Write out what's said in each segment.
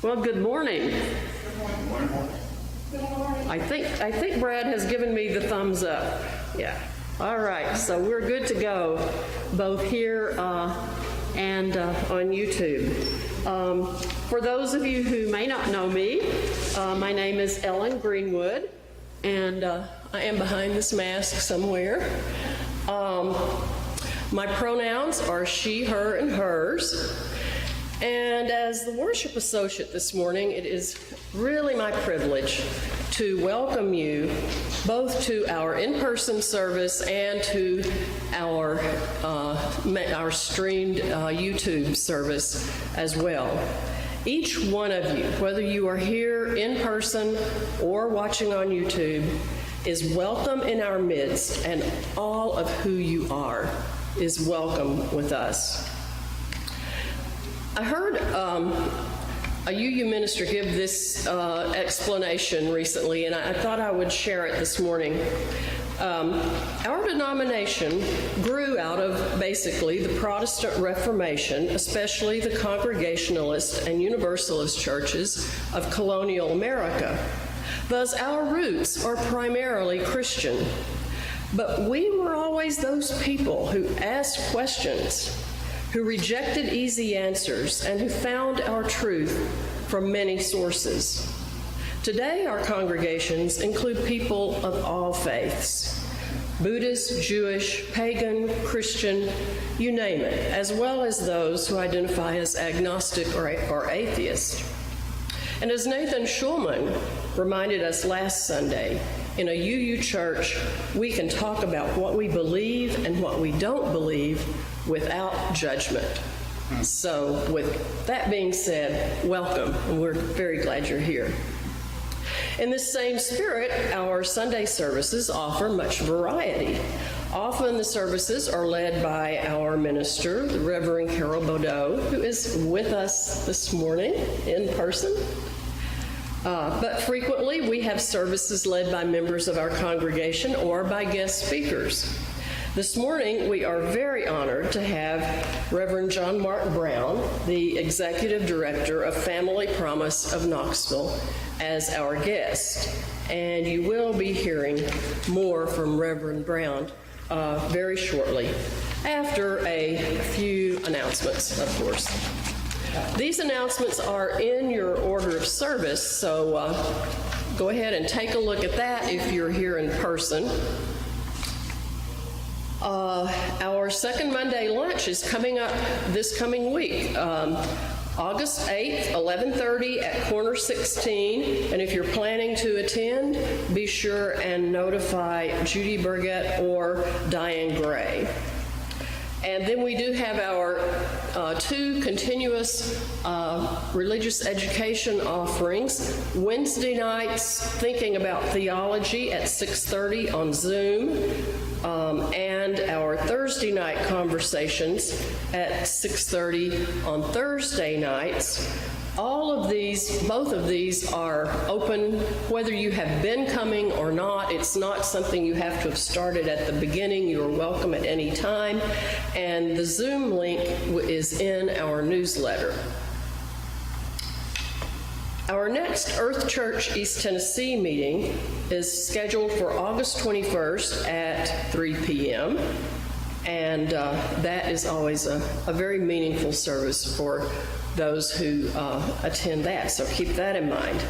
Well, good morning. I think Brad has given me the thumbs up. Yeah. All right. So we're good to go, both here and on YouTube. For those of you who may not know me, my name is Ellen Greenwood, and I am behind this mask somewhere. My pronouns are she, her, and hers. And as the worship associate this morning, it is really my privilege to welcome you both to our in-person service and to our streamed YouTube service as well. Each one of you, whether you are here in person or watching on YouTube, is welcome in our midst, and all of who you are is welcome with us. I heard a UU minister give this explanation recently, and I thought I would share it this morning. Our denomination grew out of basically the Protestant Reformation, especially the Congregationalist and Universalist churches of colonial America. Thus, our roots are primarily Christian. But we were always those people who asked questions, who rejected easy answers, and who found our truth from many sources. Today, our congregations include people of all faiths: Buddhist, Jewish, pagan, Christian, you name it, as well as those who identify as agnostic or atheist. And as Nathan Schulman reminded us last Sunday, in a UU church, we can talk about what we believe and what we don't believe without judgment. So with that being said, welcome, and we're very glad you're here. In this same spirit, our Sunday services offer much variety. Often the services are led by our minister, the Reverend Carol Baudot, who is with us this morning in person. But frequently we have services led by members of our congregation or by guest speakers. This morning, we are very honored to have Reverend John Mark Brown, the Executive Director of Family Promise of Knoxville, as our guest. And you will be hearing more from Reverend Brown very shortly, after a few announcements, of course. These announcements are in your order of service, so go ahead and take a look at that if you're here in person. Our second Monday lunch is coming up this coming week, August 8th, 11:30 at Corner 16. And if you're planning to attend, be sure and notify Judy Burgett or Diane Gray. And then we do have our two continuous religious education offerings. Wednesday nights, thinking about theology at 6:30 on Zoom, and our Thursday night conversations at 6:30 on Thursday nights. All of these, both of these are open, whether you have been coming or not. It's not something you have to have started at the beginning. You are welcome at any time. And the Zoom link is in our newsletter. Our next Earth Church East Tennessee meeting is scheduled for August 21st at 3 p.m. And that is always a very meaningful service for those who attend that, so keep that in mind.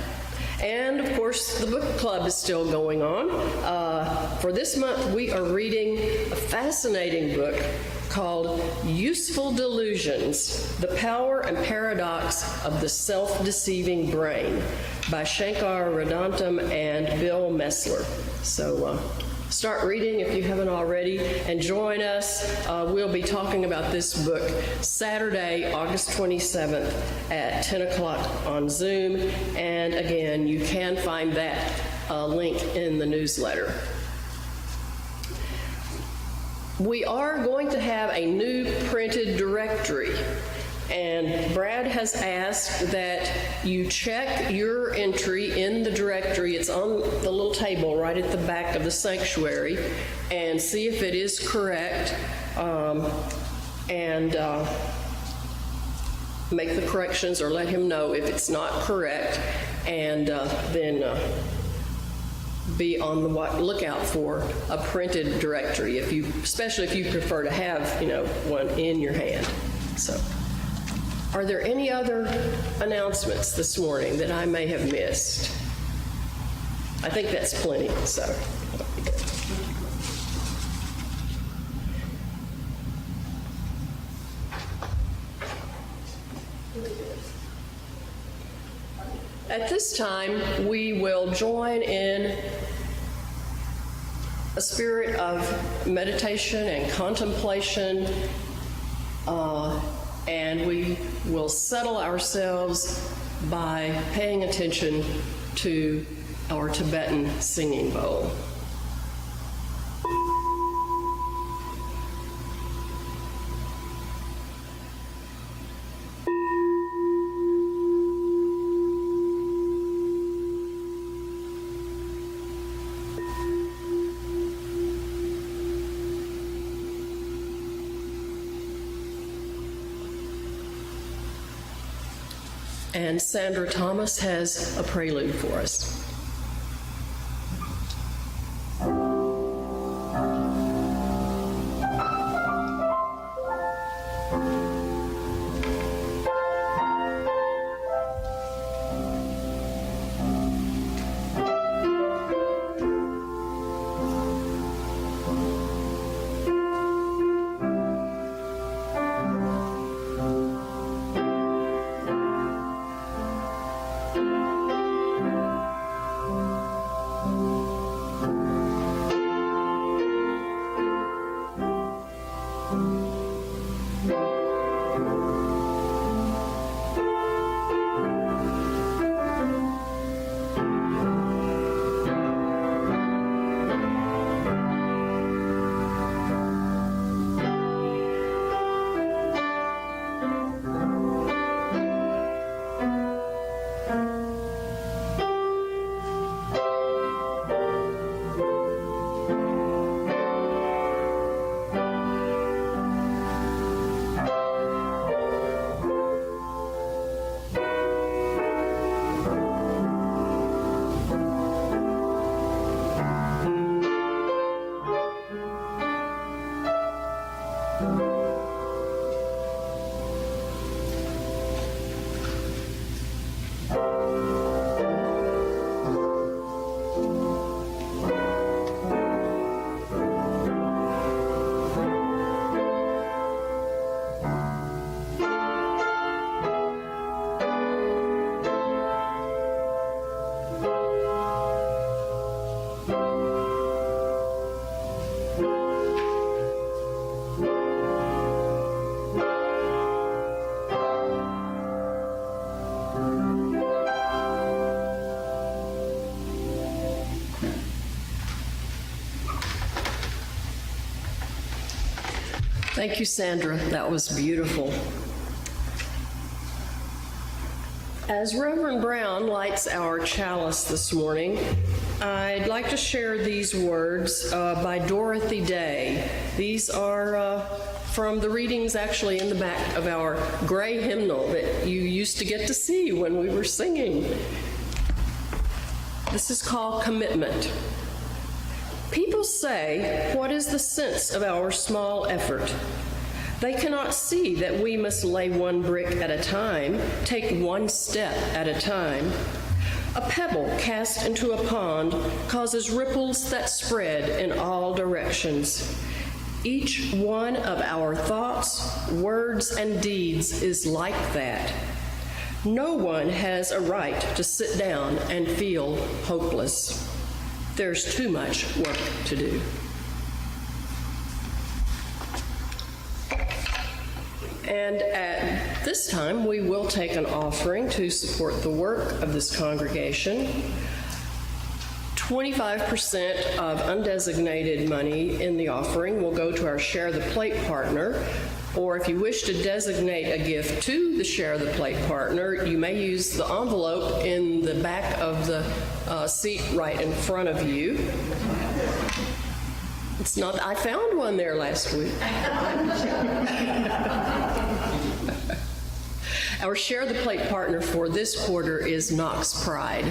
And of course, the book club is still going on. For this month, we are reading a fascinating book called Useful Delusions: The Power and Paradox of the Self-Deceiving Brain by Shankar Vedantam and Bill Messler. So start reading if you haven't already, and join us. We'll be talking about this book Saturday, August 27th at 10 o'clock on Zoom. And again, you can find that link in the newsletter. We are going to have a new printed directory. And Brad has asked that you check your entry in the directory. It's on the little table right at the back of the sanctuary, and see if it is correct. make the corrections or let him know if it's not correct, and then be on the lookout for a printed directory, especially if you prefer to have, one in your hand. So, are there any other announcements this morning that I may have missed? I think that's plenty, so. At this time, we will join in a spirit of meditation and contemplation, and we will settle ourselves by paying attention to our Tibetan singing bowl. And Sandra Thomas has a prelude for us. Thank you, Sandra. That was beautiful. As Reverend Brown lights our chalice this morning, I'd like to share these words by Dorothy Day. These are from the readings actually in the back of our gray hymnal that you used to get to see when we were singing. This is called Commitment. People say, "What is the sense of our small effort?" They cannot see that we must lay one brick at a time, take one step at a time. A pebble cast into a pond causes ripples that spread in all directions. Each one of our thoughts, words, and deeds is like that. No one has a right to sit down and feel hopeless. There's too much work to do. And at this time, we will take an offering to support the work of this congregation. 25% of undesignated money in the offering will go to our Share the Plate partner, or if you wish to designate a gift to the Share the Plate partner, you may use the envelope in the back of the seat right in front of you. It's not, I found one there last week. Our Share the Plate partner for this quarter is Knox Pride.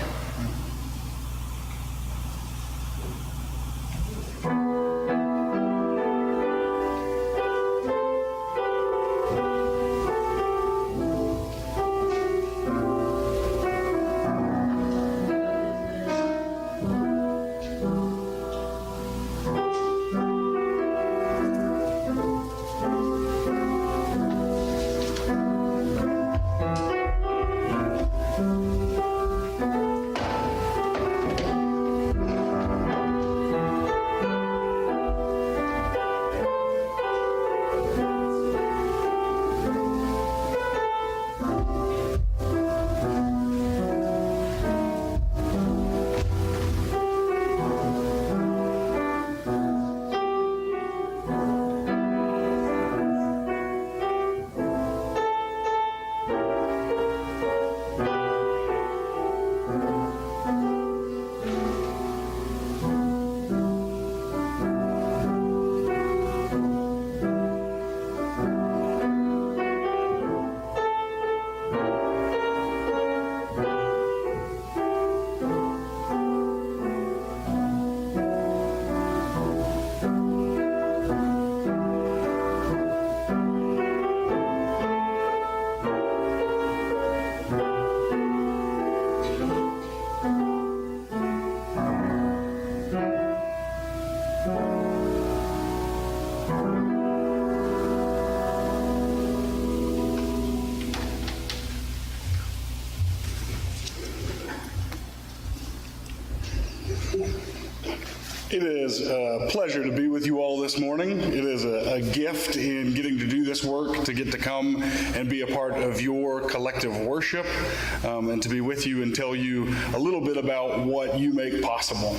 It is a pleasure to be with you all this morning. It is a gift in getting to do this work, to get to come and be a part of your collective worship, and to be with you and tell you a little bit about what you make possible.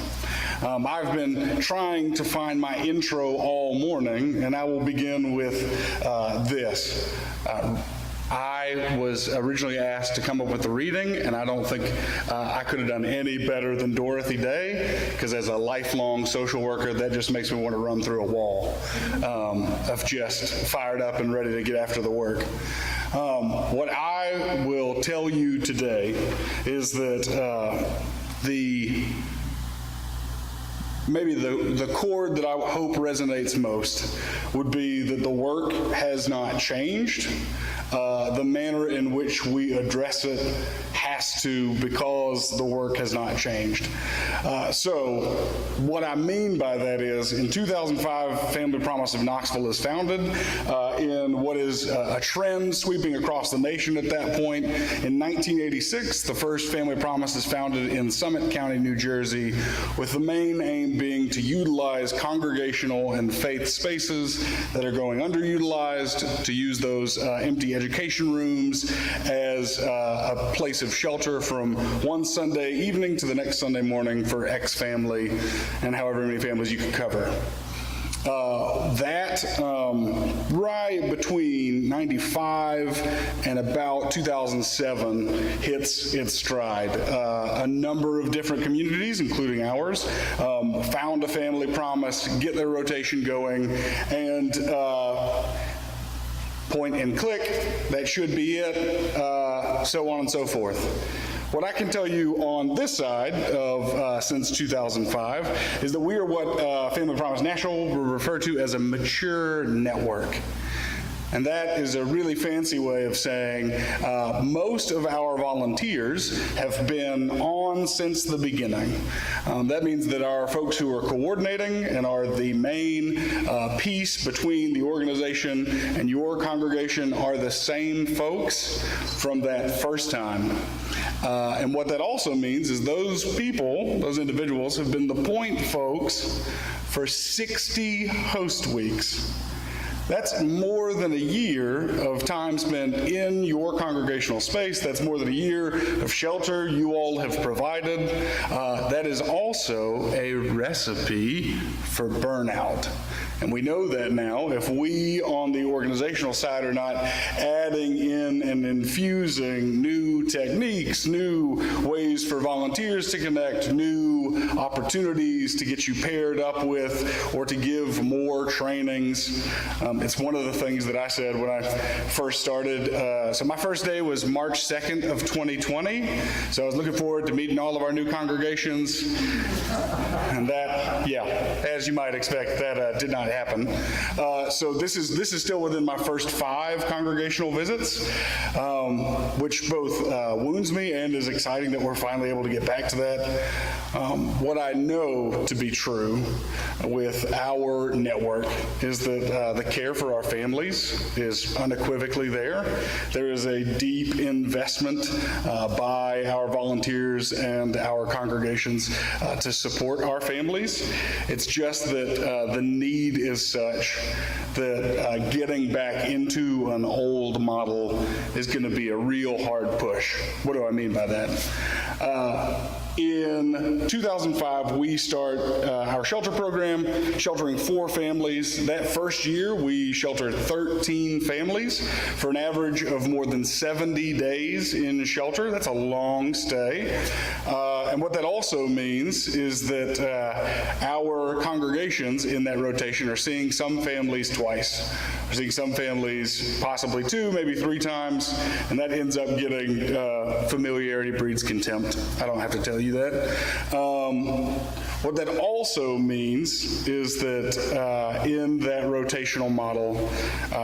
I've been trying to find my intro all morning, and I will begin with this. I was originally asked to come up with a reading, and I don't think I could have done any better than Dorothy Day, because as a lifelong social worker, that just makes me want to run through a wall of just fired up and ready to get after the work. What I will tell you today is that maybe the chord that I hope resonates most would be that the work has not changed. The manner in which we address it has to, because the work has not changed. So what I mean by that is, in 2005, Family Promise of Knoxville is founded in what is a trend sweeping across the nation at that point. In 1986, the first Family Promise is founded in Summit County, New Jersey, with the main aim being to utilize congregational and faith spaces that are going underutilized, to use those empty education rooms as a place of shelter from one Sunday evening to the next Sunday morning for X family and however many families you can cover. Right between 95 and about 2007 hits its stride. A number of different communities, including ours, found a Family Promise, get their rotation going, and point and click, that should be it, so on and so forth. What I can tell you on this side of since 2005 is that we are what Family Promise National will refer to as a mature network. And that is a really fancy way of saying most of our volunteers have been on since the beginning. That means that our folks who are coordinating and are the main piece between the organization and your congregation are the same folks from that first time. And what that also means is those people, those individuals, have been the point folks for 60 host weeks. That's more than a year of time spent in your congregational space. That's more than a year of shelter you all have provided. That is also a recipe for burnout. And we know that now. If we on the organizational side are not adding in and infusing new techniques, new ways for volunteers to connect, new opportunities to get you paired up with or to give more trainings, It's one of the things that I said when I first started. So my first day was March 2nd of 2020. So I was looking forward to meeting all of our new congregations. And that, yeah, as you might expect, that did not happen. So this is still within my first 5 congregational visits, which both wounds me and is exciting that we're finally able to get back to that. What I know to be true with our network is that the care for our families is unequivocally there. There is a deep investment by our volunteers and our congregations to support our families. It's just that the need is such that getting back into an old model is going to be a real hard push. What do I mean by that? In 2005, we start our shelter program, sheltering 4 families. That first year, we sheltered 13 families for an average of more than 70 days in shelter. That's a long stay. And what that also means is that our congregations in that rotation are seeing some families twice. We're seeing some families possibly 2, maybe 3 times, and that ends up getting familiarity breeds contempt. I don't have to tell you that. What that also means is that in that rotational model,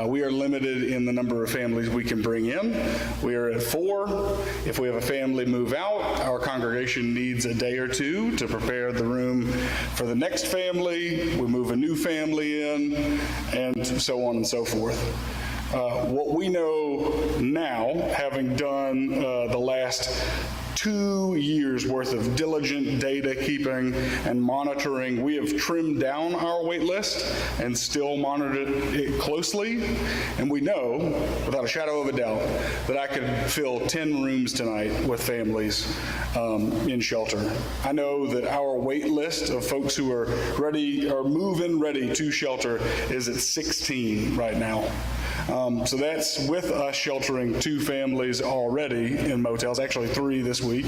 we are limited in the number of families we can bring in. We are at 4. If we have a family move out, our congregation needs a day or 2 to prepare the room for the next family. We move a new family in, and so on and so forth. What we know now, having done the last 2 years worth of diligent data keeping and monitoring, we have trimmed down our wait list and still monitored it closely. And we know, without a shadow of a doubt, that I could fill 10 rooms tonight with families in shelter. I know that our wait list of folks who are ready or move-in ready to shelter is at 16 right now. So that's with us sheltering 2 families already in motels, actually 3 this week.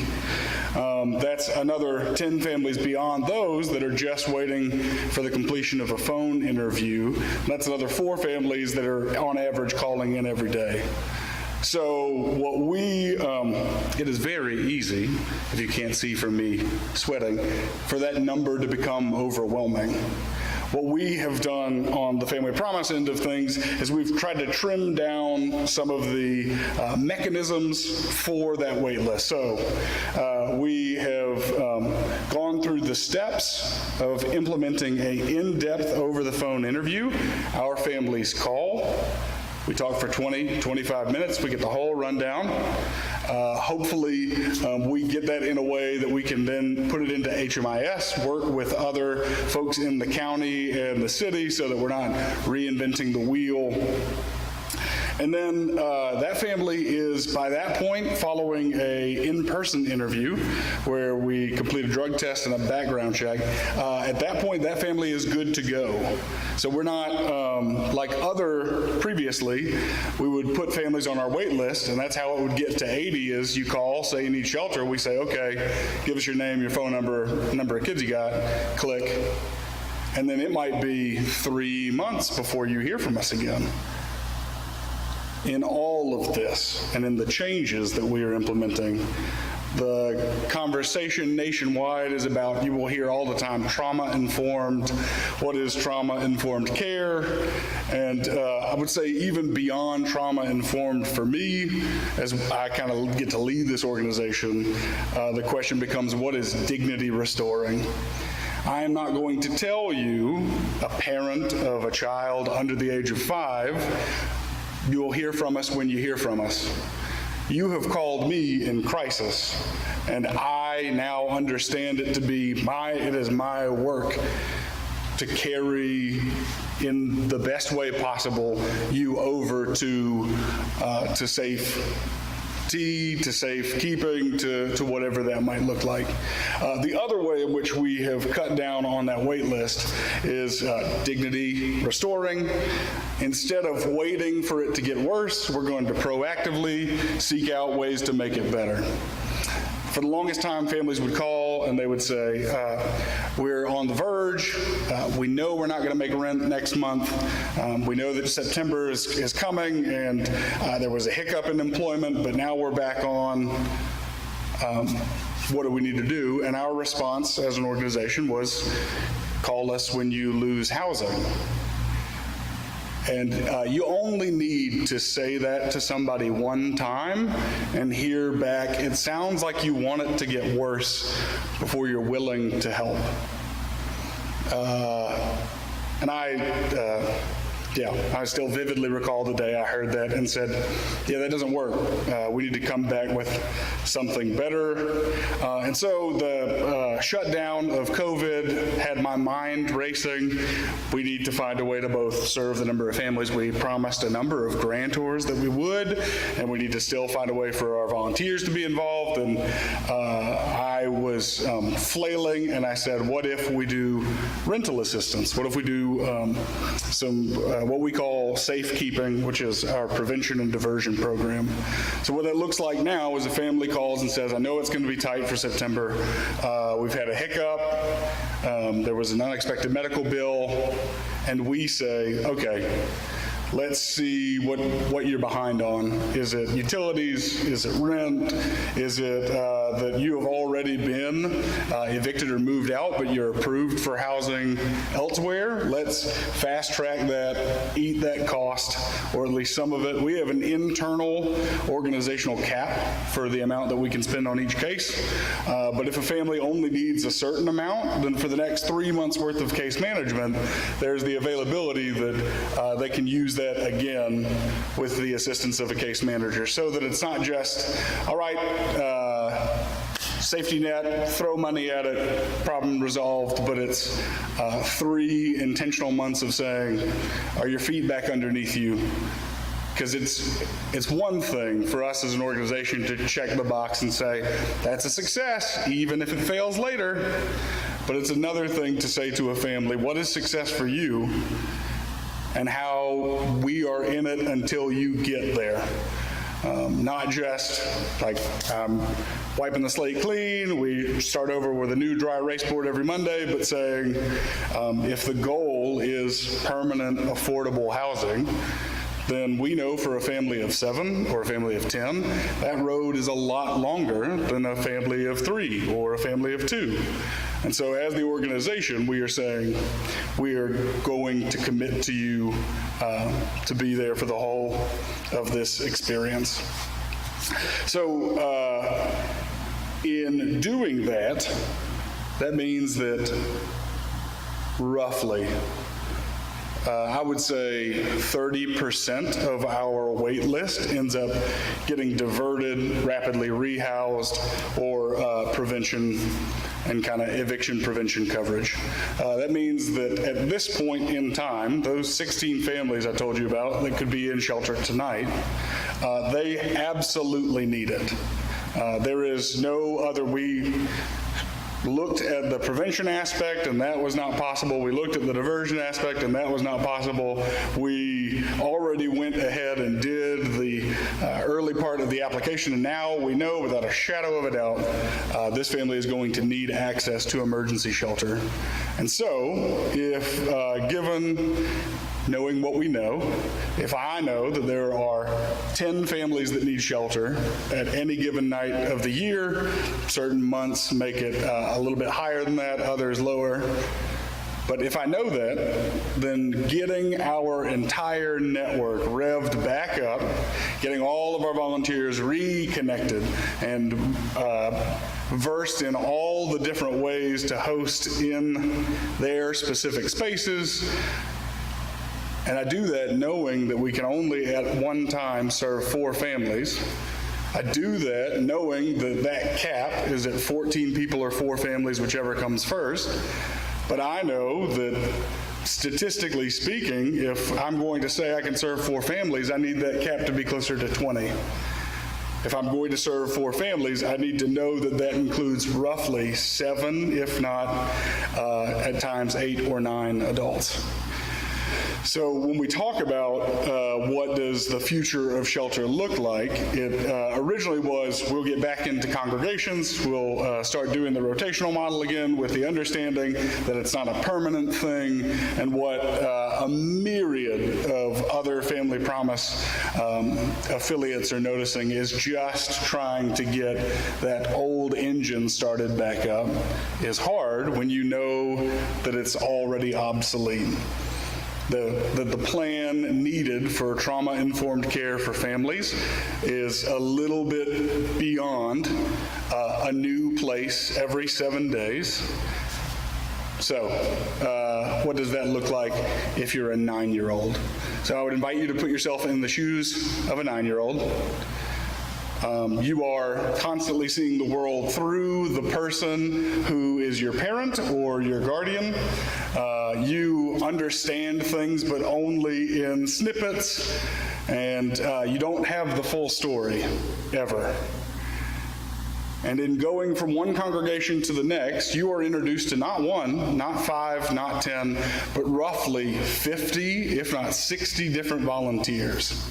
That's another 10 families beyond those that are just waiting for the completion of a phone interview. That's another 4 families that are on average calling in every day. So what it is very easy, if you can't see from me sweating, for that number to become overwhelming. What we have done on the Family Promise end of things is we've tried to trim down some of the mechanisms for that wait list. So we have gone through the steps of implementing an in-depth over-the-phone interview. Our families call. We talk for 20, 25 minutes. We get the whole rundown. Hopefully, we get that in a way that we can then put it into HMIS, work with other folks in the county and the city so that we're not reinventing the wheel. And then that family is, by that point, following a in-person interview where we complete a drug test and a background check. At that point, that family is good to go. So we're not, like other previously, we would put families on our wait list, and that's how it would get to 80 is you call, say you need shelter, we say, okay, give us your name, your phone number, number of kids you got, click. And then it might be 3 months before you hear from us again. In all of this and in the changes that we are implementing, the conversation nationwide is about, you will hear all the time, trauma-informed. What is trauma-informed care? And I would say even beyond trauma-informed for me, as I kind of get to lead this organization, the question becomes, what is dignity restoring? I am not going to tell you, a parent of a child under the age of 5, you will hear from us when you hear from us. You have called me in crisis, and I now understand it to be it is my work to carry in the best way possible you over to safety, to safekeeping, to whatever that might look like. The other way in which we have cut down on that wait list is dignity restoring. Instead of waiting for it to get worse, we're going to proactively seek out ways to make it better. For the longest time, families would call and they would say, we're on the verge, we know we're not going to make rent next month, we know that September is coming, and there was a hiccup in employment, but now we're back on. What do we need to do? And our response as an organization was, call us when you lose housing. And you only need to say that to somebody one time and hear back, it sounds like you want it to get worse before you're willing to help. And I still vividly recall the day I heard that and said, yeah, that doesn't work. We need to come back with something better. And so the shutdown of COVID had my mind racing. We need to find a way to both serve the number of families we promised a number of grantors that we would, and we need to still find a way for our volunteers to be involved. And I was flailing, and I said, what if we do rental assistance? What if we do what we call safekeeping, which is our prevention and diversion program. So what that looks like now is a family calls and says, I know it's going to be tight for September. We've had a hiccup. There was an unexpected medical bill. And we say, okay, let's see what you're behind on. Is it utilities? Is it rent? Is it that you have already been evicted or moved out, but you're approved for housing elsewhere? Let's fast track that, eat that cost, or at least some of it. We have an internal organizational cap for the amount that we can spend on each case. But if a family only needs a certain amount, then for the next 3 months worth of case management, there's the availability that they can use that again with the assistance of a case manager, so that it's not just, all right, safety net, throw money at it, problem resolved, but it's 3 intentional months of saying, are your feet back underneath you? Because it's one thing for us as an organization to check the box and say, that's a success, even if it fails later. But it's another thing to say to a family, what is success for you? And how we are in it until you get there. Not just like wiping the slate clean, we start over with a new dry erase board every Monday, but saying if the goal is permanent, affordable housing, then we know for a family of 7 or a family of 10, that road is a lot longer than a family of 3 or a family of 2. And so as the organization, we are saying we are going to commit to you to be there for the whole of this experience. So in doing that, that means that roughly I would say 30% of our wait list ends up getting diverted, rapidly rehoused, or prevention and kind of eviction prevention coverage. That means that at this point in time, those 16 families I told you about that could be in shelter tonight, they absolutely need it. There is no other, we looked at the prevention aspect, and that was not possible. We looked at the diversion aspect, and that was not possible. We already went ahead and did the early part of the application, and now we know without a shadow of a doubt this family is going to need access to emergency shelter. And so, if given knowing what we know, if I know that there are 10 families that need shelter at any given night of the year, certain months make it a little bit higher than that, others lower. But if I know that, then getting our entire network revved back up, getting all of our volunteers reconnected and versed in all the different ways to host in their specific spaces. And I do that knowing that we can only at one time serve 4 families. I do that knowing that that cap is at 14 people or 4 families, whichever comes first. But I know that statistically speaking, if I'm going to say I can serve 4 families, I need that cap to be closer to 20. If I'm going to serve 4 families, I need to know that that includes roughly 7, if not at times 8 or 9 adults. So when we talk about what does the future of shelter look like, it originally was we'll get back into congregations, we'll start doing the rotational model again with the understanding that it's not a permanent thing, and what a myriad of other Family Promise affiliates are noticing is just trying to get that old engine started back up is hard when you know that it's already obsolete. The plan needed for trauma-informed care for families is a little bit beyond a new place every 7 days. So what does that look like if you're a 9-year-old? So I would invite you to put yourself in the shoes of a 9-year-old. You are constantly seeing the world through the person who is your parent or your guardian. You understand things, but only in snippets, and you don't have the full story, ever. And in going from one congregation to the next, you are introduced to not 1, not 5, not 10, but roughly 50, if not 60 different volunteers.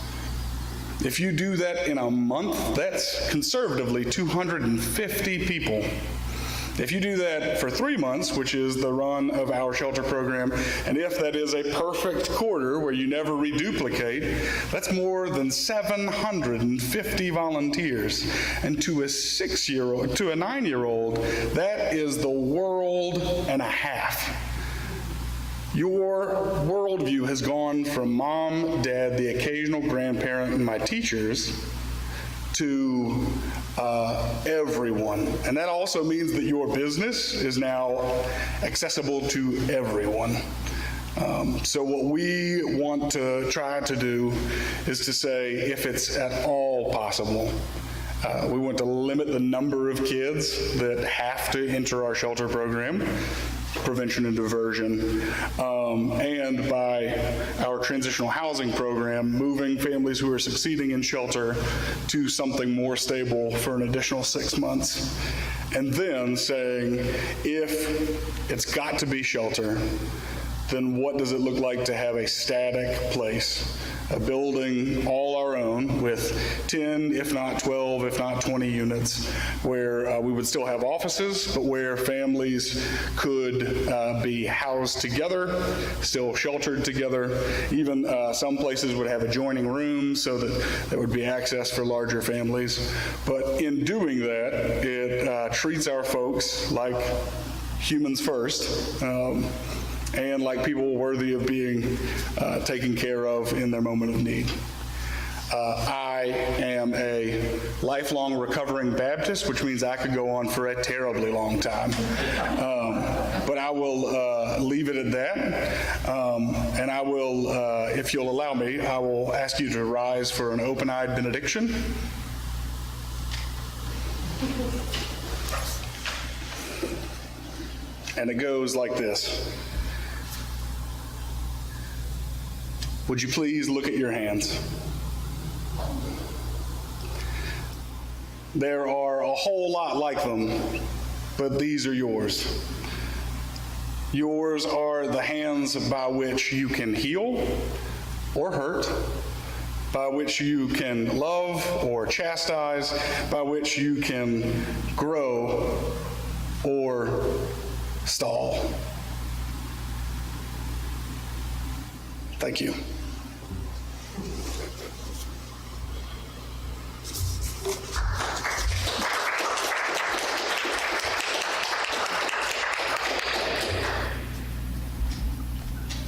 If you do that in a month, that's conservatively 250 people. If you do that for 3 months, which is the run of our shelter program, and if that is a perfect quarter where you never reduplicate, that's more than 750 volunteers. And to a 9-year-old, that is the world and a half. Your worldview has gone from mom, dad, the occasional grandparent, and my teachers to everyone. And that also means that your business is now accessible to everyone. So what we want to try to do is to say, if it's at all possible, we want to limit the number of kids that have to enter our shelter program, prevention and diversion, and by our transitional housing program, moving families who are succeeding in shelter to something more stable for an additional 6 months. And then saying, if it's got to be shelter, then what does it look like to have a static place, a building all our own with 10, if not 12, if not 20 units, where we would still have offices, but where families could be housed together, still sheltered together. Even some places would have adjoining rooms so that there would be access for larger families. But in doing that, it treats our folks like humans first, and like people worthy of being taken care of in their moment of need. I am a lifelong recovering Baptist, which means I could go on for a terribly long time. But I will leave it at that. And I will, if you'll allow me, I will ask you to rise for an open-eyed benediction. And it goes like this. Would you please look at your hands? There are a whole lot like them, but these are yours. Yours are the hands by which you can heal or hurt, by which you can love or chastise, by which you can grow or stall. Thank you.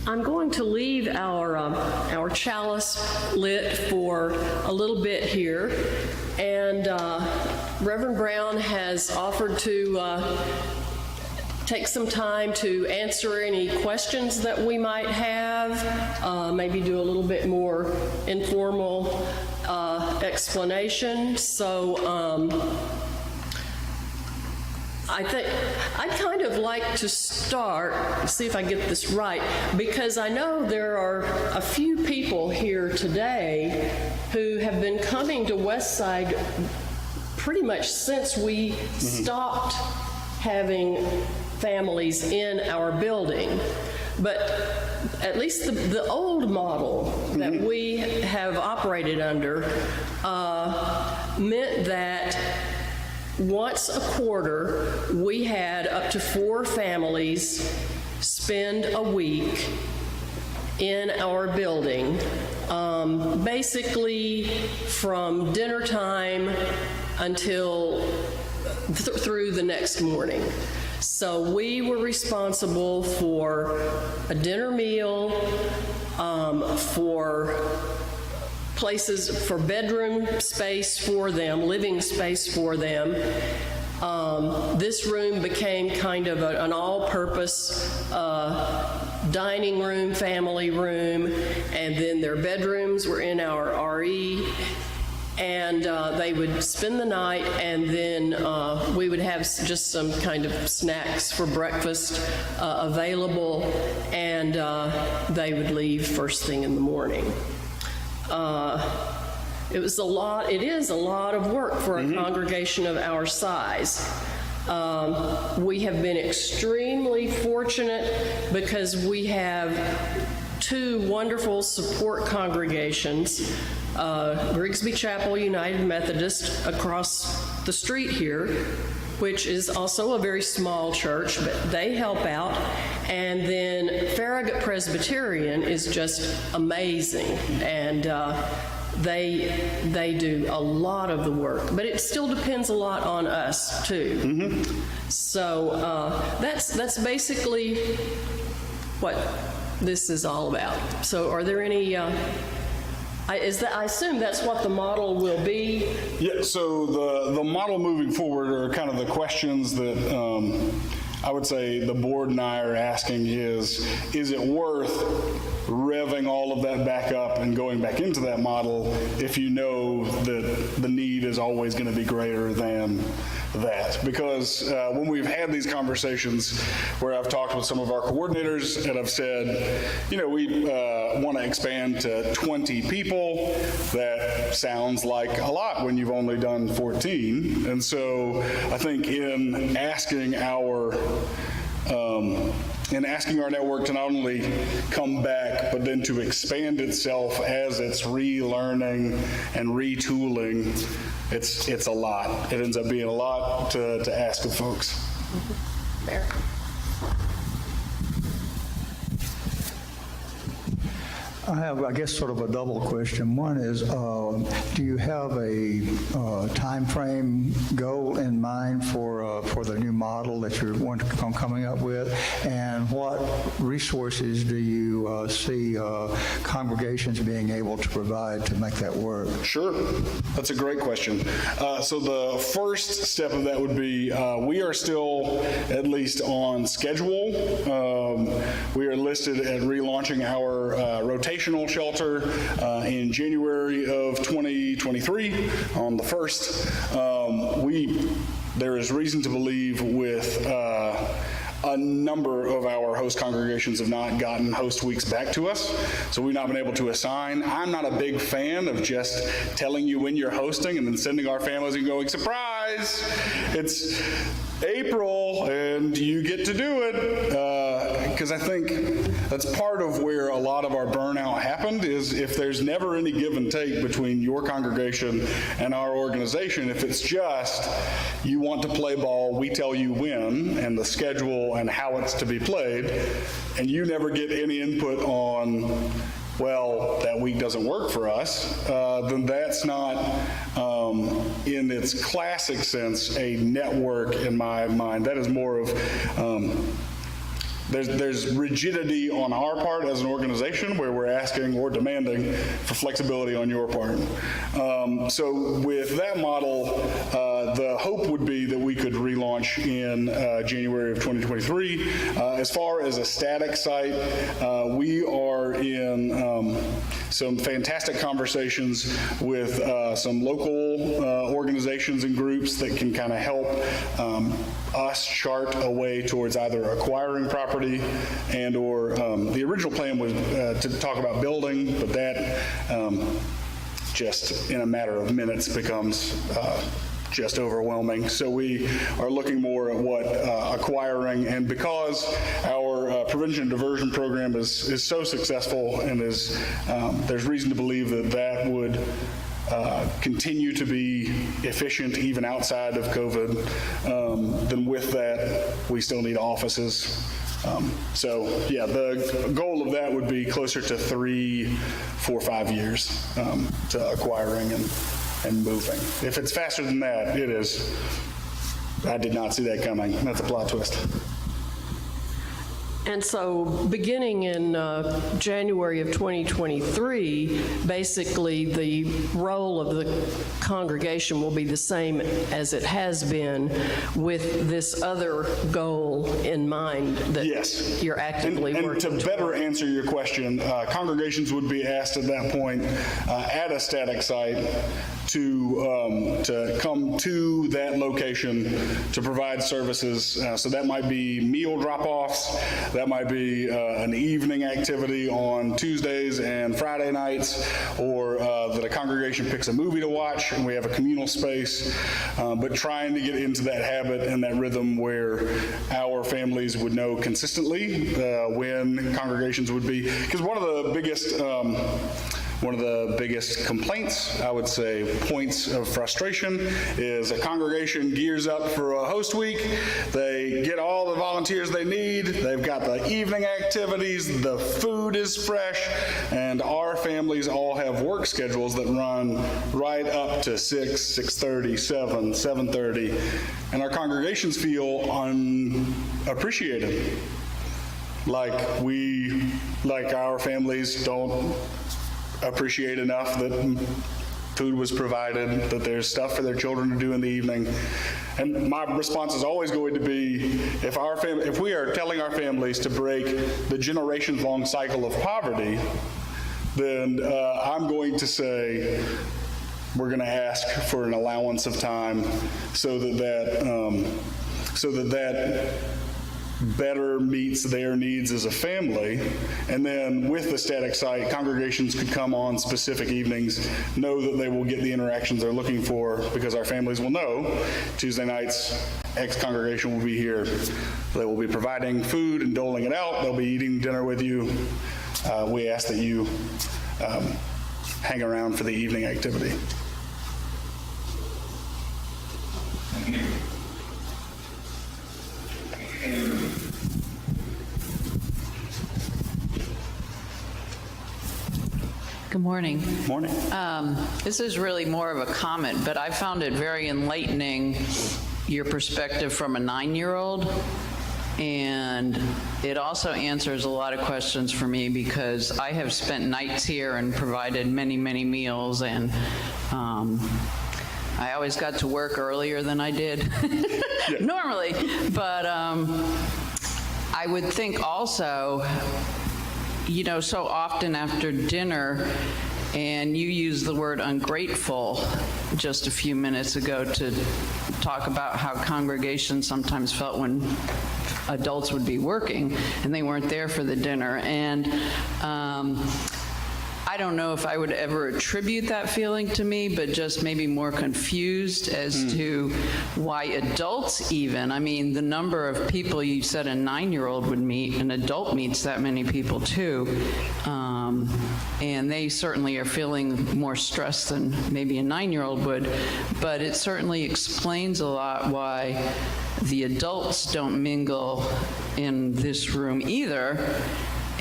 I'm going to leave our chalice lit for a little bit here, and Reverend Brown has offered to take some time to answer any questions that we might have, maybe do a little bit more informal explanation. So I think I'd kind of like to start, see if I get this right, because I know there are a few people here today who have been coming to Westside pretty much since we stopped having families in our building. But at least the old model that we have operated under meant that once a quarter, we had up to 4 families spend a week in our building, basically from dinner time until through the next morning. So we were responsible for a dinner meal, for places, for bedroom space for them, living space for them. This room became kind of an all-purpose dining room, family room, and then their bedrooms were in our RE. And they would spend the night, and then we would have just some kind of snacks for breakfast available, and they would leave first thing in the morning. It is a lot of work for a congregation of our size. We have been extremely fortunate because we have 2 wonderful support congregations, Grigsby Chapel United Methodist across the street here, which is also a very small church, but they help out. And then Farragut Presbyterian is just amazing, and they do a lot of the work, but it still depends a lot on us too. So that's basically what this is all about. So are there any, I assume that's what the model will be? Yeah, so the model moving forward are kind of the questions that I would say the board and I are asking is it worth revving all of that back up and going back into that model if you know that the need is always going to be greater than that? Because when we've had these conversations where I've talked with some of our coordinators and I've said, you know, we want to expand to 20 people, that sounds like a lot when you've only done 14. And so I think in asking our network to not only come back, but then to expand itself as it's relearning and retooling, it's a lot. It ends up being a lot to ask of folks. Mary. I have, I guess, sort of a double question. One is, do you have a time frame goal in mind for the new model that you're coming up with? And what resources do you see congregations being able to provide to make that work? Sure. That's a great question. So the first step of that would be we are still at least on schedule. We are listed at relaunching our rotational shelter in January of 2023 on the 1st. There is reason to believe with a number of our host congregations have not gotten host weeks back to us, so we've not been able to assign. I'm not a big fan of just telling you when you're hosting and then sending our families and going, surprise, it's April and you get to do it, because I think that's part of where a lot of our burnout happened is if there's never any give and take between your congregation and our organization, if it's just you want to play ball, we tell you when and the schedule and how it's to be played, and you never get any input on, well, that week doesn't work for us, then that's not, in its classic sense, a network in my mind. That is more of, there's rigidity on our part as an organization where we're asking or demanding for flexibility on your part. So with that model, the hope would be that we could relaunch in January of 2023. As far as a static site, we are in some fantastic conversations with some local organizations and groups that can kind of help us chart a way towards either acquiring property and or the original plan was to talk about building, but that just in a matter of minutes becomes just overwhelming. So we are looking more at what acquiring, and because our prevention and diversion program is so successful and there's reason to believe that that would continue to be efficient even outside of COVID, then with that, we still need offices. So yeah, the goal of that would be closer to 3, 4, 5 years to acquiring and moving. If it's faster than that, it is. I did not see that coming. That's a plot twist. And so beginning in January of 2023, basically the role of the congregation will be the same as it has been, with this other goal in mind that Yes. you're actively and working to better answer your question, congregations would be asked at that point at a static site to come to that location to provide services. So that might be meal drop-offs, that might be an evening activity on Tuesdays and Friday nights, or that a congregation picks a movie to watch and we have a communal space, but trying to get into that habit and that rhythm where our families would know consistently when congregations would be, because one of the biggest complaints, I would say, points of frustration, is a congregation gears up for a host week. They get all the volunteers they need. They've got the evening activities. The food is fresh. And our families all have work schedules that run right up to 6, 6:30, 7, 7:30. And our congregations feel unappreciated. Like our families don't appreciate enough that food was provided, that there's stuff for their children to do in the evening. And my response is always going to be, if we are telling our families to break the generations-long cycle of poverty, then I'm going to say we're going to ask for an allowance of time so that better meets their needs as a family. And then with the static site, congregations could come on specific evenings, know that they will get the interactions they're looking for, because our families will know Tuesday nights, X congregation will be here. They will be providing food and doling it out. They'll be eating dinner with you. We ask that you hang around for the evening activity. Good morning. Morning. This is really more of a comment, but I found it very enlightening, your perspective from a 9-year-old. And it also answers a lot of questions for me, because I have spent nights here and provided many, many meals, and I always got to work earlier than I did normally. But I would think also, you know, so often after dinner, and you used the word ungrateful just a few minutes ago to talk about how congregations sometimes felt when adults would be working and they weren't there for the dinner. And I don't know if I would ever attribute that feeling to me, but just maybe more confused as to why adults even, I mean, the number of people you said a 9-year-old would meet, an adult meets that many people too. And they certainly are feeling more stressed than maybe a 9-year-old would, but it certainly explains a lot why the adults don't mingle in this room either,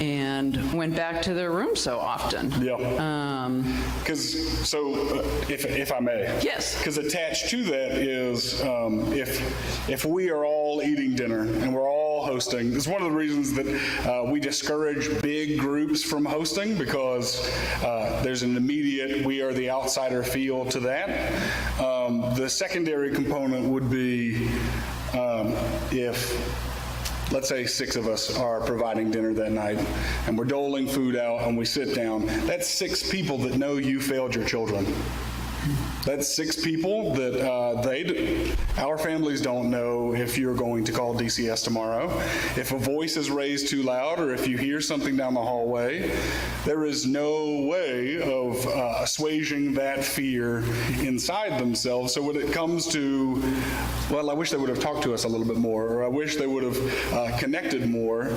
and went back to their room so often. Yeah. If I may. Yes. Because attached to that is if we are all eating dinner and we're all hosting, it's one of the reasons that we discourage big groups from hosting, because there's an immediate we are the outsider feel to that. The secondary component would be if, let's say 6 of us are providing dinner that night and we're doling food out and we sit down, that's 6 people that know you failed your children. That's 6 people that our families don't know if you're going to call DCS tomorrow. If a voice is raised too loud or if you hear something down the hallway, there is no way of assuaging that fear inside themselves. So when it comes to, well, I wish they would have talked to us a little bit more, or I wish they would have connected more,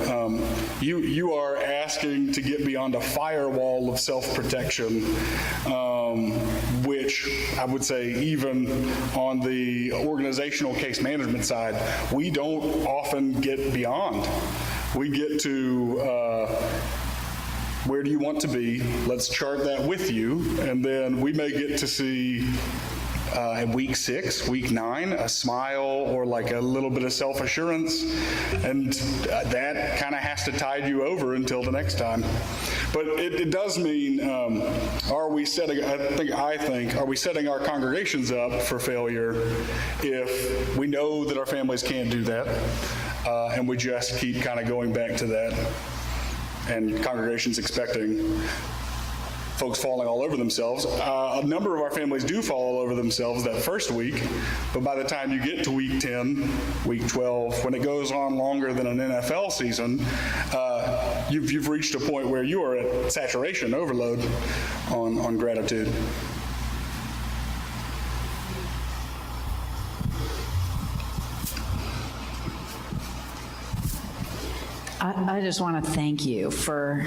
you are asking to get beyond a firewall of self-protection, which I would say even on the organizational case management side, we don't often get beyond. We get to where do you want to be? Let's chart that with you, and then we may get to see in week 6, week 9, a smile or like a little bit of self-assurance, and that kind of has to tide you over until the next time. But it does mean, are we setting our congregations up for failure if we know that our families can't do that, and we just keep kind of going back to that, and congregations expecting folks falling all over themselves. A number of our families do fall all over themselves that first week, but by the time you get to week 10, week 12, when it goes on longer than an NFL season, you've reached a point where you are at saturation overload on gratitude. I just want to thank you for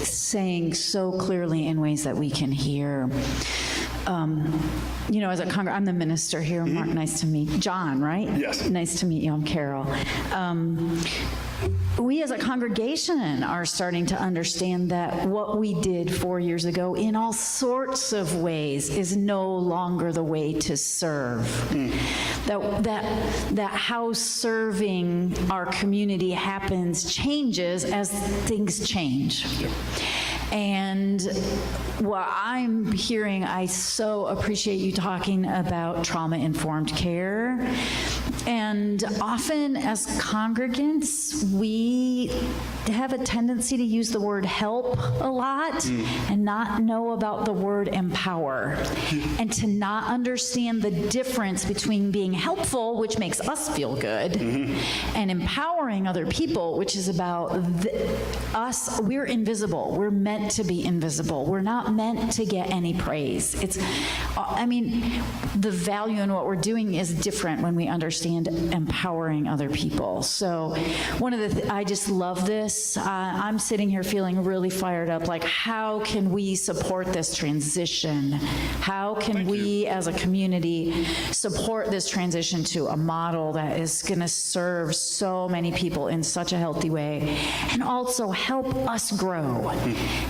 saying so clearly in ways that we can hear. You know, as a I'm the minister here. Mark, nice to meet John, right? Yes. Nice to meet you. I'm Carol. We as a congregation are starting to understand that what we did 4 years ago in all sorts of ways is no longer the way to serve. That how serving our community happens changes as things change. And what I'm hearing, I so appreciate you talking about trauma-informed care. And often as congregants, we have a tendency to use the word help a lot and not know about the word empower, and to not understand the difference between being helpful, which makes us feel good, and empowering other people, which is about us. We're invisible. We're meant to be invisible. We're not meant to get any praise. I mean, the value in what we're doing is different when we understand empowering other people. So I just love this. I'm sitting here feeling really fired up, like, how can we support this transition? How can we as a community support this transition to a model that is going to serve so many people in such a healthy way, and also help us grow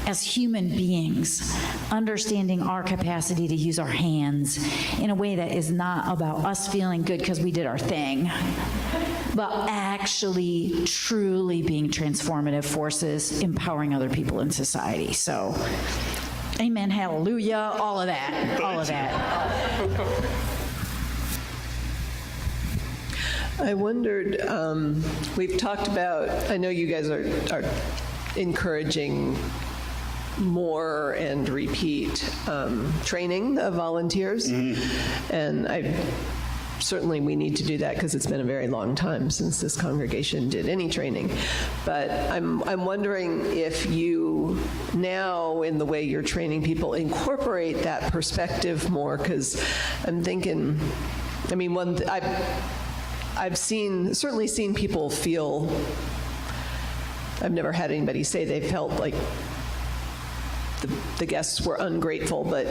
as human beings, understanding our capacity to use our hands in a way that is not about us feeling good because we did our thing, but actually truly being transformative forces, empowering other people in society. So, amen, hallelujah, all of that, all of that. I wondered, we've talked about, I know you guys are encouraging more and repeat training of volunteers, and certainly we need to do that because it's been a very long time since this congregation did any training. But I'm wondering if you now, in the way you're training people, incorporate that perspective more, because I'm thinking, I mean, I've certainly seen people feel, I've never had anybody say they felt like the guests were ungrateful, but,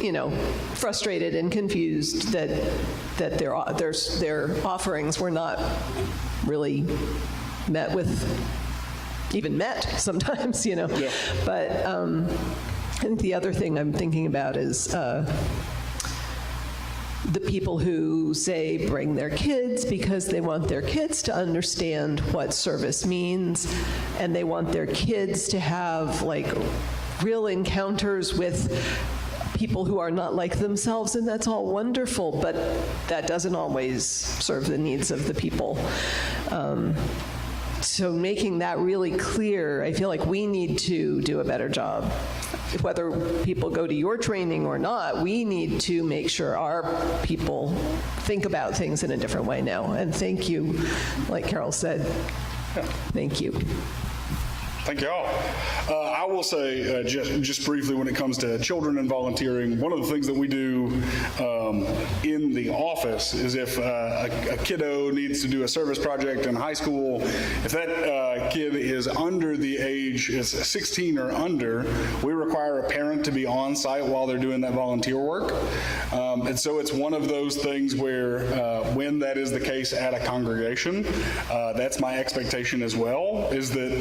you know, frustrated and confused that their offerings were not really met sometimes, you know. Yeah. But I think the other thing I'm thinking about is the people who say bring their kids because they want their kids to understand what service means, and they want their kids to have, like, real encounters with people who are not like themselves, and that's all wonderful, but that doesn't always serve the needs of the people. So making that really clear, I feel like we need to do a better job whether people go to your training or not, we need to make sure our people think about things in a different way now. And thank you, like Carol said, thank you. Thank you all. I will say, just briefly, when it comes to children and volunteering, one of the things that we do in the office is if a kiddo needs to do a service project in high school, if that kid is under the age, is 16 or under, we require a parent to be on site while they're doing that volunteer work. And so it's one of those things where when that is the case at a congregation, that's my expectation as well, is that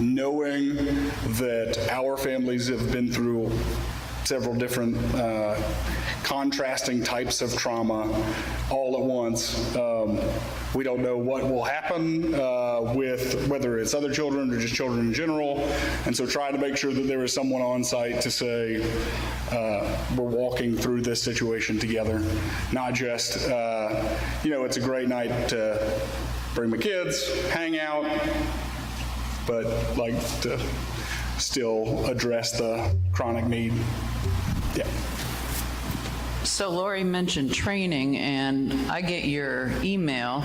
knowing that our families have been through several different contrasting types of trauma all at once. We don't know what will happen with whether it's other children or just children in general, and so trying to make sure that there is someone on site to say, we're walking through this situation together, not just, it's a great night to bring my kids, hang out, but like to still address the chronic need. Yeah. So Lori mentioned training, and I get your email,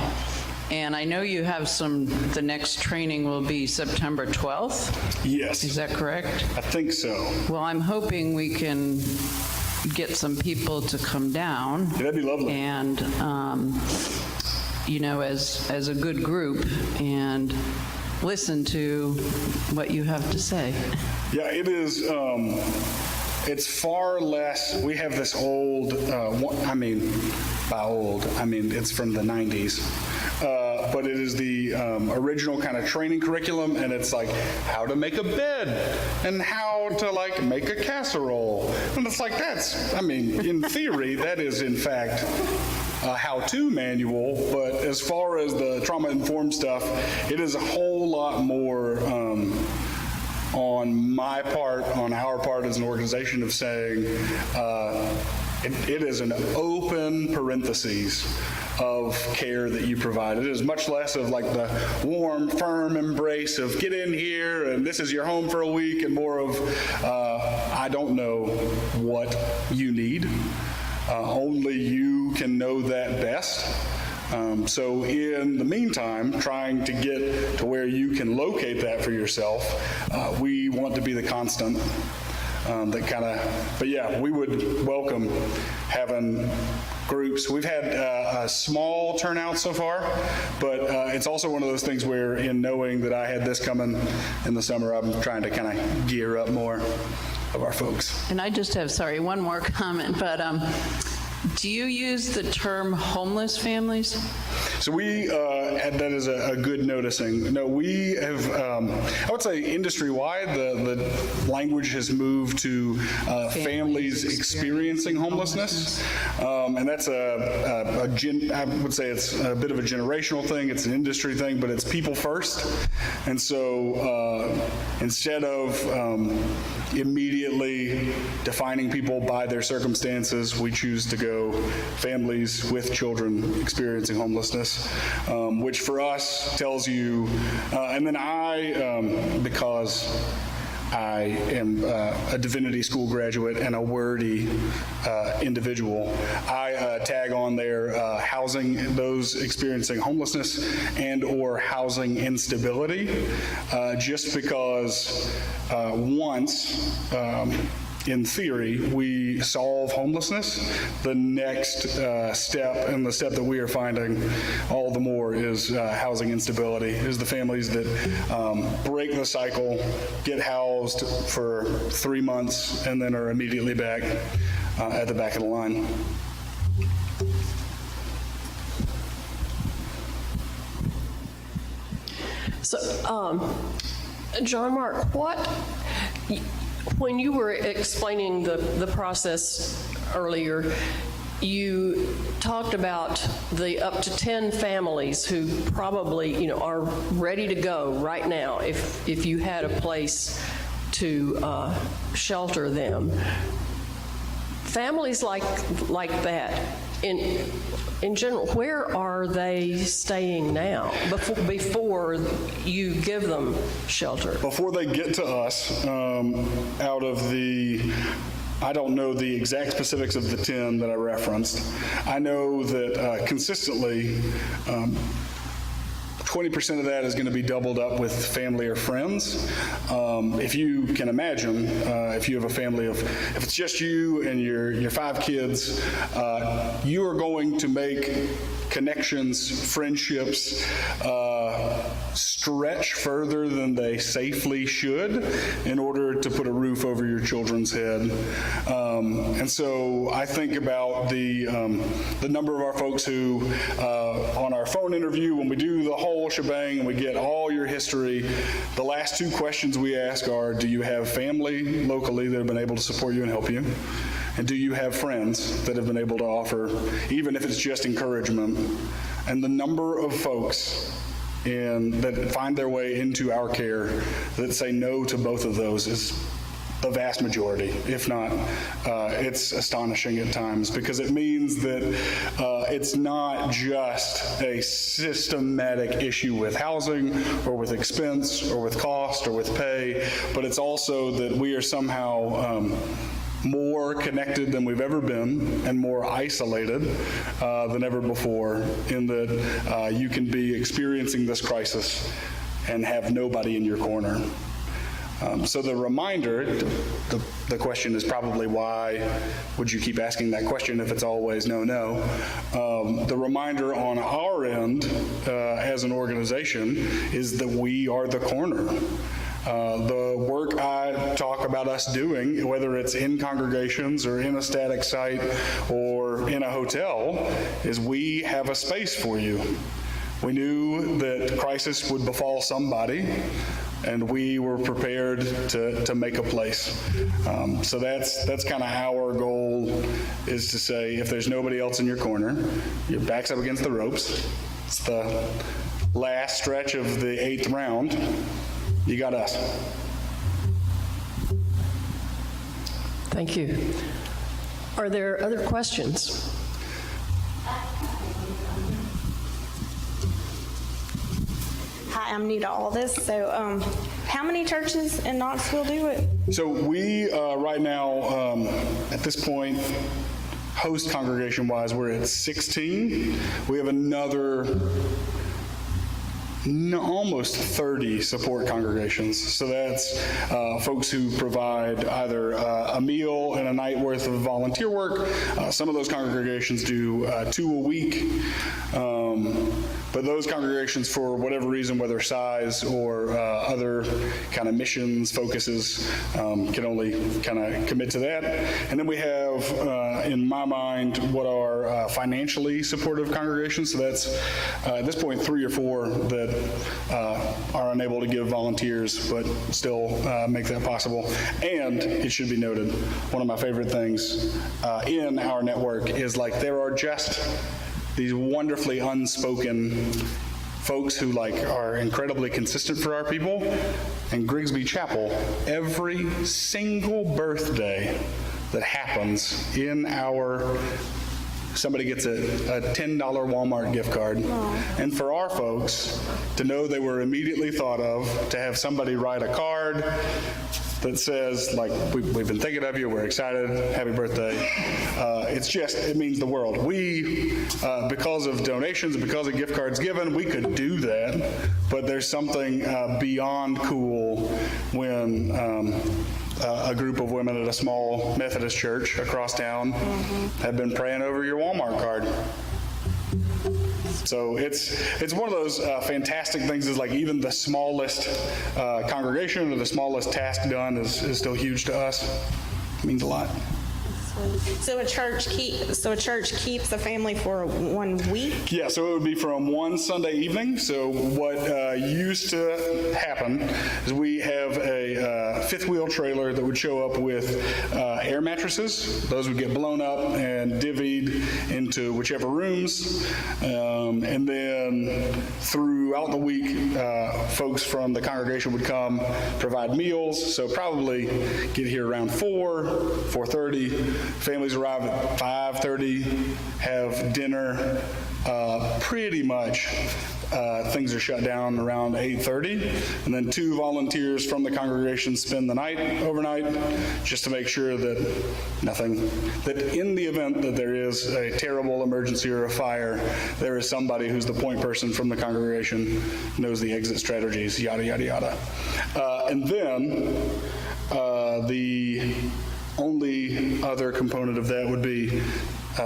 and I know you have the next training will be September 12th? Yes. Is that correct? I think so. Well, I'm hoping we can get some people to come down. Yeah, that'd be lovely. And, as a good group, and listen to what you have to say. Yeah, it is, it's far less, we have this old, by old, it's from the 90s, but it is the original kind of training curriculum, and it's like how to make a bed and how to make a casserole. And it's like, in theory, that is in fact a how-to manual, but as far as the trauma-informed stuff, it is a whole lot more on my part, on our part as an organization, of saying it is an open parentheses of care that you provide. It is much less of the warm, firm embrace of get in here and this is your home for a week, and more of I don't know what you need. Only you can know that best. So in the meantime, trying to get to where you can locate that for yourself, we want to be the constant but yeah, we would welcome having groups. We've had a small turnout so far, but it's also one of those things where, in knowing that I had this coming in the summer, I'm trying to kind of gear up more of our folks. And I just have, one more comment, but do you use the term homeless families? So that is a good noticing. No, we have, I would say industry-wide, the language has moved to families experiencing homelessness. And that's I would say it's a bit of a generational thing, it's an industry thing, but it's people first. And so instead of immediately defining people by their circumstances, we choose to go families with children experiencing homelessness, which for us tells you, and then because I am a divinity school graduate and a wordy individual, I tag on there housing those experiencing homelessness and or housing instability, just because once in theory, we solve homelessness, the next step, and the step that we are finding all the more, is housing instability, is the families that break the cycle, get housed for 3 months, and then are immediately back at the back of the line. So, John Mark, when you were explaining the process earlier, you talked about the up to 10 families who probably, are ready to go right now if you had a place to shelter them. Families like that, in general, where are they staying now before you give them shelter? Before they get to us, out of the, I don't know the exact specifics of the 10 that I referenced. I know that consistently, 20% of that is going to be doubled up with family or friends. If you can imagine, if you have a family of, if it's just you and your 5 kids, you are going to make connections, friendships, stretch further than they safely should in order to put a roof over your children's head. And so I think about the number of our folks who, on our phone interview, when we do the whole shebang and we get all your history, the last 2 questions we ask are, do you have family locally that have been able to support you and help you? And do you have friends that have been able to offer, even if it's just encouragement? And the number of folks that find their way into our care that say no to both of those is the vast majority, if not, it's astonishing at times, because it means that it's not just a systematic issue with housing or with expense or with cost or with pay, but it's also that we are somehow more connected than we've ever been and more isolated than ever before, in that you can be experiencing this crisis and have nobody in your corner. So the reminder, the question is probably, why would you keep asking that question if it's always no, no? The reminder on our end as an organization is that we are the corner. The work I talk about us doing, whether it's in congregations or in a static site or in a hotel, is we have a space for you. We knew that crisis would befall somebody, and we were prepared to make a place. So that's kind of our goal, is to say, if there's nobody else in your corner, your back's up against the ropes, it's the last stretch of the 8th round, you got us. Thank you. Are there other questions? Hi, I'm new to all this, so how many churches in Knoxville do it? So we, right now, at this point, host congregation-wise, we're at 16. We have another almost 30 support congregations. So that's folks who provide either a meal and a night worth of volunteer work. Some of those congregations do 2 a week. But those congregations, for whatever reason, whether size or other kind of missions, focuses, can only kind of commit to that. And then we have, in my mind, what are financially supportive congregations. So that's, at this point, 3 or 4 that are unable to give volunteers, but still make that possible. And it should be noted, one of my favorite things in our network is, like, there are just these wonderfully unspoken folks who are incredibly consistent for our people. And Grigsby Chapel, every single birthday that happens in our, somebody gets a $10 Walmart gift card. Aww. And for our folks to know they were immediately thought of, to have somebody write a card that says, like, we've been thinking of you, we're excited, happy birthday. It means the world. We, because of donations, because of gift cards given, we could do that, but there's something beyond cool when a group of women at a small Methodist church across town have been praying over your Walmart card. So it's one of those fantastic things, is like even the smallest congregation or the smallest task done is still huge to us. It means a lot. So a church keeps a family for 1 week? Yeah, so it would be from one Sunday evening. So what used to happen is we have a fifth wheel trailer that would show up with air mattresses. Those would get blown up and divvied into whichever rooms. And then throughout the week, folks from the congregation would come, provide meals. So probably get here around 4:30. Families arrive at 5:30, have dinner. Pretty much things are shut down around 8:30, and then 2 volunteers from the congregation spend the night overnight, just to make sure that in the event that there is a terrible emergency or a fire, there is somebody who's the point person from the congregation, knows the exit strategies, yada, yada, yada. And then the only other component of that would be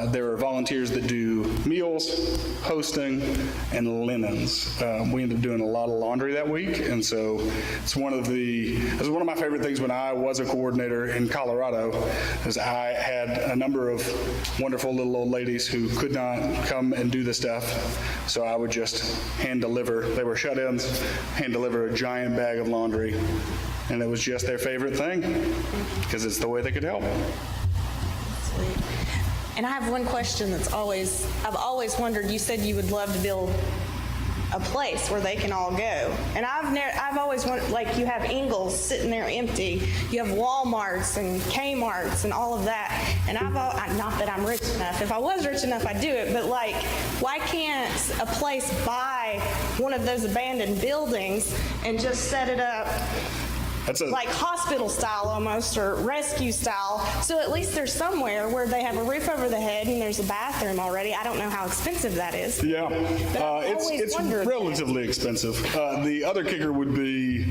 there are volunteers that do meals, hosting, and linens. We ended up doing a lot of laundry that week, and so it was one of my favorite things when I was a coordinator in Colorado, is I had a number of wonderful little old ladies who could not come and do the stuff, so I would just hand deliver. They were shut-ins, hand deliver a giant bag of laundry, and it was just their favorite thing, because it's the way they could help. And I have one question I've always wondered. You said you would love to build a place where they can all go. And I've always wondered, like, you have Ingles sitting there empty. You have Walmarts and Kmarts and all of that. And not that I'm rich enough. If I was rich enough, I'd do it. But, like, why can't a place buy one of those abandoned buildings and just set it up like hospital style almost, or rescue style, so at least there's somewhere where they have a roof over the head and there's a bathroom already. I don't know how expensive that is. Yeah, it's relatively expensive. The other kicker would be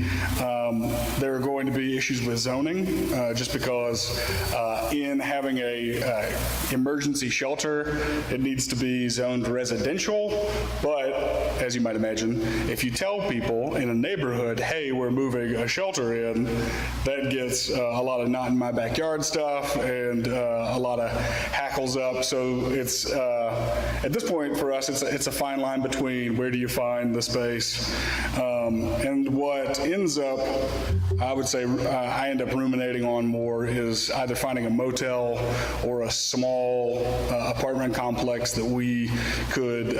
there are going to be issues with zoning, just because in having a emergency shelter, it needs to be zoned residential. But as you might imagine, if you tell people in a neighborhood, hey, we're moving a shelter in, that gets a lot of not in my backyard stuff and a lot of hackles up. So it's at this point for us, it's a fine line between where do you find the space, and what ends up, I would say, I end up ruminating on more is either finding a motel or a small apartment complex that we could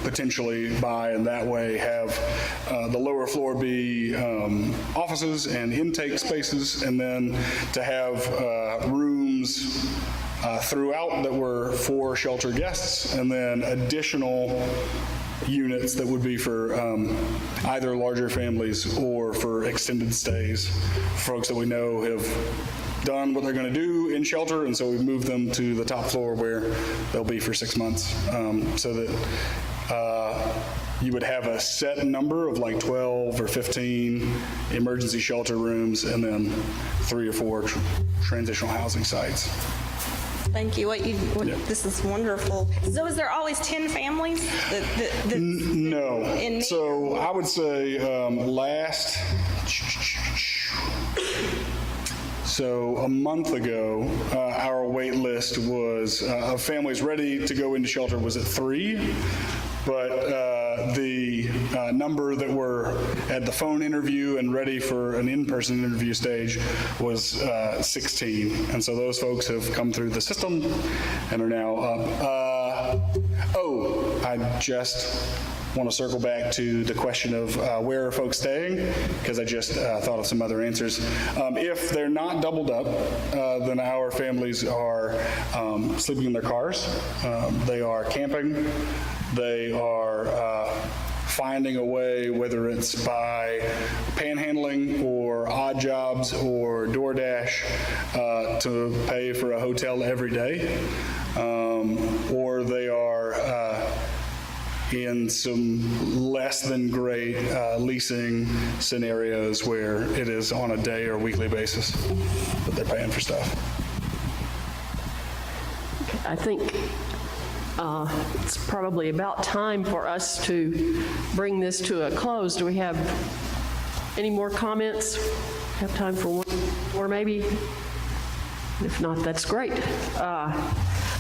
potentially buy, and that way have the lower floor be offices and intake spaces, and then to have rooms throughout that were for shelter guests, and then additional units that would be for either larger families or for extended stays, folks that we know have done what they're going to do in shelter, and so we've moved them to the top floor where they'll be for 6 months, so that you would have a set number of like 12 or 15 emergency shelter rooms, and then 3 or 4 transitional housing sites. Thank you. This is wonderful. So is there always 10 families? No. So I would say So a month ago, our wait list was of families ready to go into shelter was at 3, but the number that were at the phone interview and ready for an in-person interview stage was 16, and so those folks have come through the system and are now up. I just want to circle back to the question of where are folks staying, because I just thought of some other answers. If they're not doubled up, then our families are sleeping in their cars. They are camping. They are finding a way, whether it's by panhandling or odd jobs or DoorDash, to pay for a hotel every day, or they are in some less than great leasing scenarios where it is on a day or weekly basis that they're paying for stuff. I think it's probably about time for us to bring this to a close. Do we have any more comments? Have time for one or maybe? If not, that's great.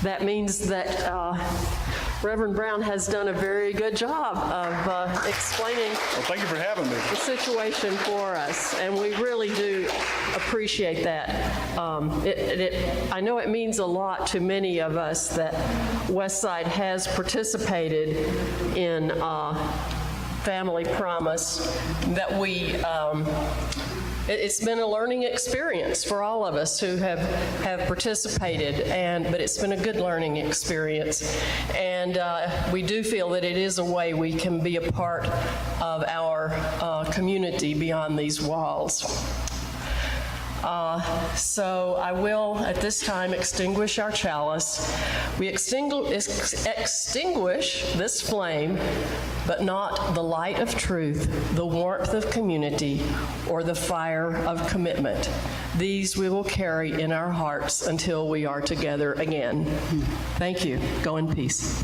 That means that Reverend Brown has done a very good job of explaining Thank you for having me. the situation for us, and we really do appreciate that. I know it means a lot to many of us that Westside has participated in Family Promise that it's been a learning experience for all of us who have participated, but it's been a good learning experience. And we do feel that it is a way we can be a part of our community beyond these walls. So I will, at this time, extinguish our chalice. We extinguish this flame, but not the light of truth, the warmth of community, or the fire of commitment. These we will carry in our hearts until we are together again. Thank you. Go in peace.